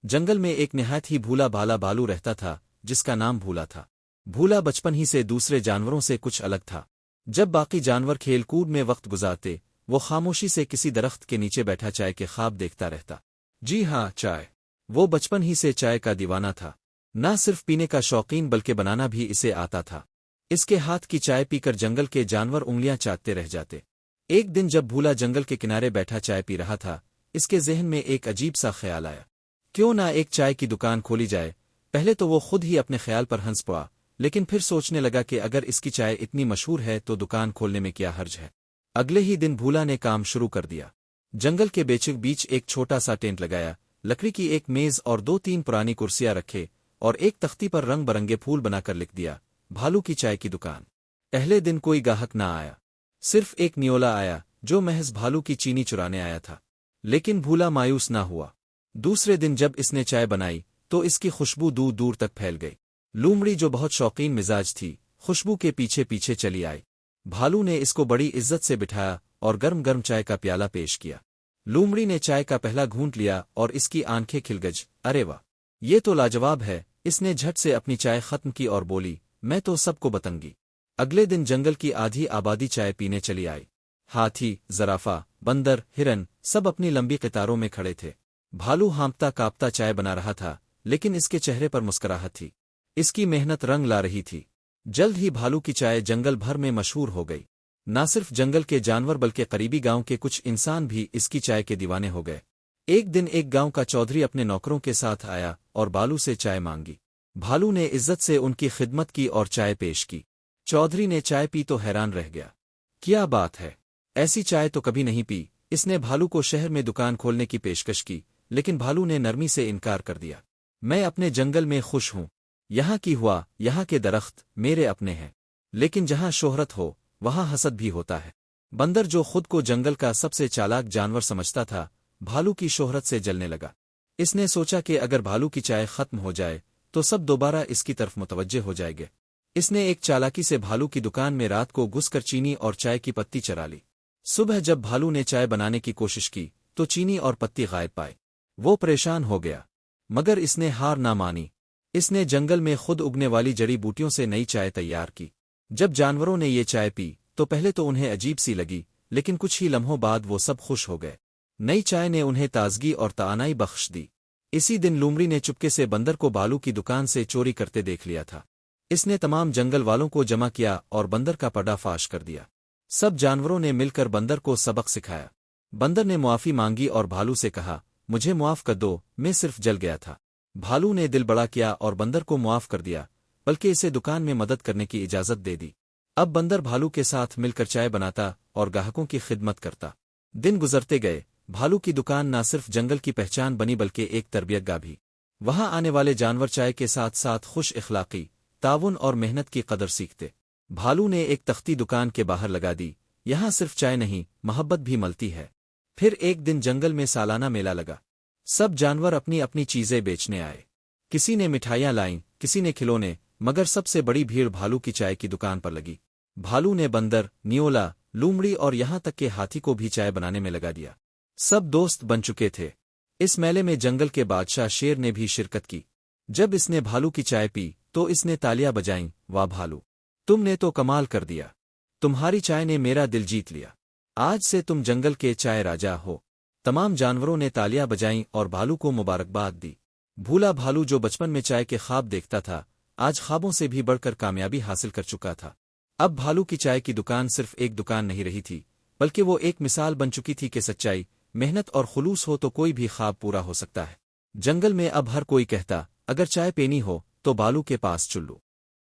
जंगल में एक निहायत ही भूला भाला भालू रहता था जिसका नाम भूला था। भूला बचपन ही से दूसरे जानवरों से कुछ अलग था। जब बाकी जानवर खेल कूद में वक्त गुजारते, वो खामोशी से किसी दरख्त के नीचे बैठा चाय के ख्वाब देखता रहता। जी हाँ, चाय। वो बचपन ही से चाय का दीवाना था। ना सिर्फ पीने का शौकीन बल्कि बनाना भी इसे आता था। इसके हाथ की चाय पीकर जंगल के जानवर उंगलियां चाटते रह जाते। एक दिन जब भूला जंगल के किनारे बैठा चाय पी रहा था, इसके ज़हन में एक अजीब सा ख्याल आया। क्यों ना एक चाय की दुकान खोली जाए। पहले तो वो खुद ही अपने ख्याल पर हंस पड़ा, लेकिन फिर सोचने लगा कि अगर इसकी चाय इतनी मशहूर है तो दुकान खोलने में क्या हर्ज है। अगले ही दिन भूला ने काम शुरू कर दिया। जंगल के बीच एक छोटा सा टेंट लगाया, लकड़ी की एक मेज और 2-3 पुरानी कुर्सियां रखे और एक तख्ती पर रंग बरंगे फूल बनाकर लिख दिया, भालू की चाय की दुकान। पहले दिन कोई गाहक ना आया। सिर्फ एक नियोला आया जो महज भालू की चीनी चुराने आया था। लेकिन भूला मायूस ना हुआ। दूसरे दिन जब इसने चाय बनाई तो इसकी खुशबू दूर दूर तक फैल गई। लूमड़ी जो बहुत शौकीन मिजाज थी, खुशबू के पीछे पीछे चली आई। भालू ने इसको बड़ी इज्जत से बिठाया और गर्म गर्म चाय का प्याला पेश किया। लूमड़ी ने चाय का पहला घूंट लिया और इसकी आंखें खिलगज, अरे वाह, ये तो लाजवाब है। इसने झट से अपनी चाय खत्म की और बोली, मैं तो सबको बतंगी। अगले दिन जंगल की आधी आबादी चाय पीने चली आई। हाथी, जराफा, बंदर, हिरन सब अपनी लंबी कतारों में खड़े थे। भालू हाँफता कांपता चाय बना रहा था, लेकिन इसके चेहरे पर मुस्कुराहट थी। इसकी मेहनत रंग ला रही थी। जल्द ही भालू की चाय जंगल भर में मशहूर हो गई। न सिर्फ जंगल के जानवर बल्कि करीबी गांव के कुछ इंसान भी इसकी चाय के दीवाने हो गए। एक दिन एक गांव का चौधरी अपने नौकरों के साथ आया और भालू से चाय मांगी। भालू ने इज्जत से उनकी खिदमत की और चाय पेश की। चौधरी ने चाय पी तो हैरान रह गया। क्या बात है, ऐसी चाय तो कभी नहीं पी। इसने भालू को शहर में दुकान खोलने की पेशकश की, लेकिन भालू ने नरमी से इनकार कर दिया। मैं अपने जंगल में खुश हूँ। यहाँ की हुआ, यहाँ के दरख्त मेरे अपने हैं। लेकिन जहाँ शोहरत हो वहाँ हसद भी होता है। बंदर जो खुद को जंगल का सबसे चालाक जानवर समझता था, भालू की शोहरत से जलने लगा। इसने सोचा कि अगर भालू की चाय खत्म हो जाए तो सब दोबारा इसकी तरफ मुतवज्जे हो जाएंगे। इसने एक चालाकी से भालू की दुकान में रात को घुसकर चीनी और चाय की पत्ती चरा ली। सुबह जब भालू ने चाय बनाने की कोशिश की तो चीनी और पत्ती गायब पाई। वो परेशान हो गया, मगर इसने हार ना मानी। इसने जंगल में खुद उगने वाली जड़ी बूटियों से नई चाय तैयार की। जब जानवरों ने ये चाय पी तो पहले तो उन्हें अजीब सी लगी, लेकिन कुछ ही लम्हों बाद वो सब खुश हो गए। नई चाय ने उन्हें ताजगी और तानाई बख्श दी। इसी दिन लूमड़ी ने चुपके से बंदर को भालू की दुकान से चोरी करते देख लिया था। इसने तमाम जंगल वालों को जमा किया और बंदर का पर्दाफाश कर दिया। सब जानवरों ने मिलकर बंदर को सबक सिखाया। बंदर ने मुआफी मांगी और भालू से कहा, मुझे मुआफ कर दो, मैं सिर्फ जल गया था। भालू ने दिल बड़ा किया और बंदर को मुआफ कर दिया, बल्कि इसे दुकान में मदद करने की इजाजत दे दी। अब बंदर भालू के साथ मिलकर चाय बनाता और ग्राहकों की खिदमत करता। दिन गुजरते गए। भालू की दुकान न सिर्फ जंगल की पहचान बनी बल्कि एक तरबियतगाह भी। वहां आने वाले जानवर चाय के साथ साथ खुश इखलाकी, ताउन और मेहनत की कदर सीखते। भालू ने एक तख्ती दुकान के बाहर लगा दी, यहाँ सिर्फ चाय नहीं मोहब्बत भी मिलती है। फिर एक दिन जंगल में सालाना मेला लगा। सब जानवर अपनी अपनी चीजें बेचने आए। किसी ने मिठाइयाँ लाईं, किसी ने खिलौने, मगर सबसे बड़ी भीड़ भालू की चाय की दुकान पर लगी। भालू ने बंदर, नियोला, लूमड़ी और यहाँ तक के हाथी को भी चाय बनाने में लगा दिया। सब दोस्त बन चुके थे। इस मेले में जंगल के बादशाह शेर ने भी शिरकत की। जब इसने भालू की चाय पी तो इसने तालियां बजाईं, वाह भालू, तुमने तो कमाल कर दिया। तुम्हारी चाय ने मेरा दिल जीत लिया। आज से तुम जंगल के चाय राजा हो। तमाम जानवरों ने तालियां बजाईं और भालू को मुबारकबाद दी। भूला भालू जो बचपन में चाय के ख्वाब देखता था, आज ख्वाबों से भी बढ़कर कामयाबी हासिल कर चुका था। अब भालू की चाय की दुकान सिर्फ एक दुकान नहीं रही थी, बल्कि वो एक मिसाल बन चुकी थी कि सच्चाई, मेहनत और खुलूस हो तो कोई भी ख्वाब पूरा हो सकता है। जंगल में अब हर कोई कहता, अगर चाय पीनी हो तो भालू के पास चल लो।